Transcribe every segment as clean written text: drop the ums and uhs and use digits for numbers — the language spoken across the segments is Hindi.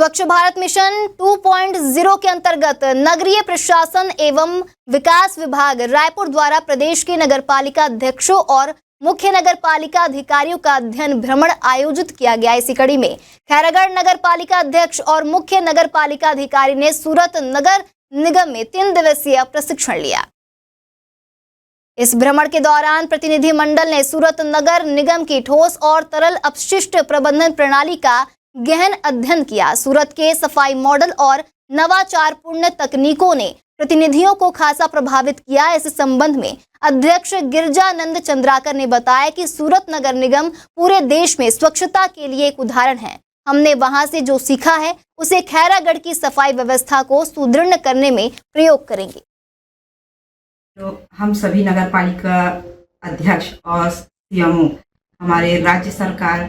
स्वच्छ भारत मिशन 2.0 के अंतर्गत नगरीय प्रशासन एवं विकास विभाग रायपुर द्वारा प्रदेश के नगरपालिका अध्यक्षों और मुख्य नगरपालिका अधिकारियों का अध्ययन भ्रमण आयोजित किया गया। इसी कड़ी में खैरागढ़ नगरपालिका अध्यक्ष और मुख्य नगरपालिका अधिकारी ने सूरत नगर निगम में 3 दिवसीय प्रशिक्षण लिया। इस भ्रमण के दौरान प्रतिनिधि मंडल ने सूरत नगर निगम की ठोस और तरल अपशिष्ट प्रबंधन प्रणाली का गहन अध्ययन किया। सूरत के सफाई मॉडल और नवाचारपूर्ण तकनीकों ने प्रतिनिधियों को खासा प्रभावित किया। इस संबंध में अध्यक्ष गिरजानंद चंद्राकर ने बताया कि सूरत नगर निगम पूरे देश में स्वच्छता के लिए एक उदाहरण है। हमने वहां से जो सीखा है उसे खैरागढ़ की सफाई व्यवस्था को सुदृढ़ करने में प्रयोग करेंगे। तो हम सभी नगरपालिका अध्यक्ष और सीएमओ, हमारे राज्य सरकार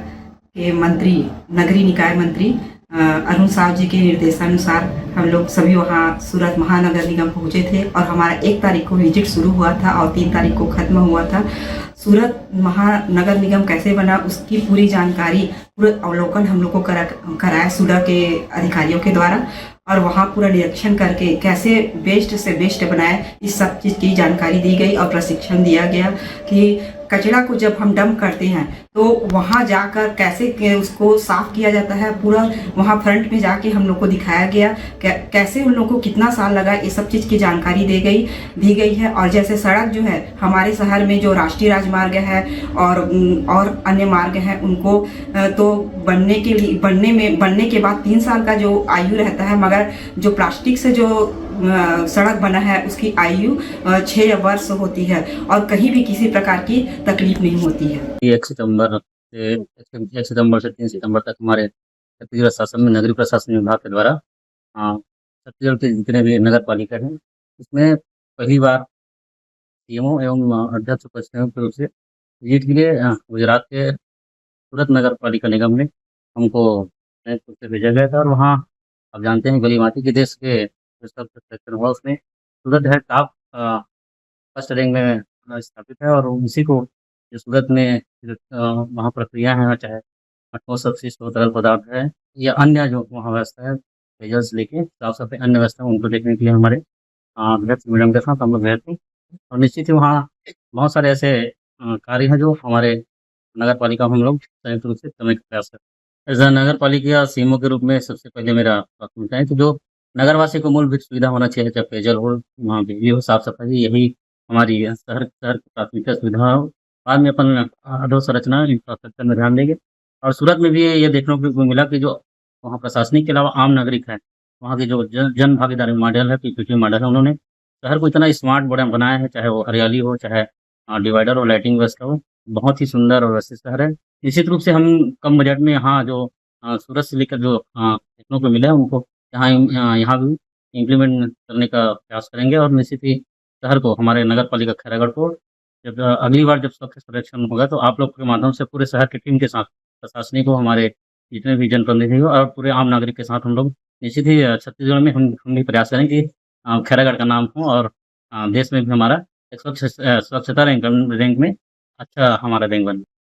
के मंत्री, नगरीय निकाय मंत्री अरुण साहब जी के निर्देशानुसार हम लोग सभी वहाँ सूरत महानगर निगम पहुँचे थे और हमारा 1 तारीख को विजिट शुरू हुआ था और 3 तारीख को ख़त्म हुआ था। सूरत महानगर निगम कैसे बना उसकी पूरी जानकारी, पूरा अवलोकन हम लोग को कराया सूरत के अधिकारियों के द्वारा और वहाँ पूरा निरीक्षण करके कैसे बेस्ट से बेस्ट बनाए इस सब चीज़ की जानकारी दी गई और प्रशिक्षण दिया गया कि कचरा को जब हम डंप करते हैं तो वहाँ जाकर कैसे उसको साफ किया जाता है। पूरा वहाँ फ्रंट में जाके हम लोग को दिखाया गया कैसे उन लोगों को कितना साल लगा, ये सब चीज़ की जानकारी दी गई है। और जैसे सड़क जो है हमारे शहर में जो राष्ट्रीय राजमार्ग है और अन्य मार्ग हैं उनको तो बनने के बाद 3 साल का जो आयु रहता है, मगर जो प्लास्टिक से जो सड़क बना है उसकी आयु 6 वर्ष होती है और कहीं भी किसी प्रकार की तकलीफ नहीं होती है। 1 सितंबर से 3 सितंबर तक हमारे छत्तीसगढ़ शासन में नगरीय प्रशासन विभाग के द्वारा छत्तीसगढ़ के जितने भी नगर पालिका हैं इसमें पहली बार सीएमओ एवं अध्यक्ष संयुक्त रूप से विजिट के लिए गुजरात के सूरत नगर पालिका निगम में हमको संयुक्त रूप से भेजा गया था। और वहाँ आप जानते हैं गली माटी के देश के सेक्शन हुआ उसमें सूरत है टॉप फर्स्ट रैंक में स्थापित है। और उसी को जो सूरत में वहाँ प्रक्रिया है, चाहे ठोस अपशिष्ट हो, तरल पदार्थ है या अन्य जो वहाँ व्यवस्था है, पेयजल से लेके साफ सफाई अन्य व्यवस्था उनको देखने के लिए हमारे अध्यक्ष मैडम के साथ हम लोग गए थे। और निश्चित ही वहाँ बहुत सारे ऐसे कार्य हैं जो हमारे नगर पालिका हम लोग संयुक्त रूप से समय का प्रयास करते हैं। एज नगर पालिका सीएमओ के रूप में सबसे पहले मेरा प्राथमिकता है कि जो नगरवासी को मूलभूत सुविधा होना चाहिए, चाहे पेयजल हो, वहाँ बिजली हो, साफ सफाई, यही हमारी शहर की प्राथमिकता सुविधा हो। बाद में अपन अधोसंरचना इंफ्रास्ट्रक्चर में ध्यान देंगे। और सूरत में भी ये देखने को मिला कि जो वहाँ प्रशासनिक के अलावा आम नागरिक है, वहाँ की जो जन भागीदारी मॉडल है, पीपीपी मॉडल है, उन्होंने शहर को इतना स्मार्ट बनाया है, चाहे वो हरियाली हो, चाहे डिवाइडर और लाइटिंग व्यवस्था हो। बहुत ही सुंदर और व्यवस्थित शहर है। निश्चित रूप से हम कम बजट में यहाँ जो सूरत से लेकर जो देखने को मिला है उनको यहाँ भी इम्प्लीमेंट करने का प्रयास करेंगे। और निश्चित ही शहर को, हमारे नगर पालिका खैरागढ़ को जब अगली बार जब स्वच्छ सर्वेक्षण होगा तो आप लोग के माध्यम से पूरे शहर की टीम के साथ प्रशासनिक को, हमारे जितने भी जनप्रतिनिधि हो और पूरे आम नागरिक के साथ हम लोग निश्चित ही छत्तीसगढ़ में हम भी प्रयास करेंगे कि खैरागढ़ का नाम हो और देश में भी हमारा एक स्वच्छता रैंक में अच्छा हमारा रैंक बने।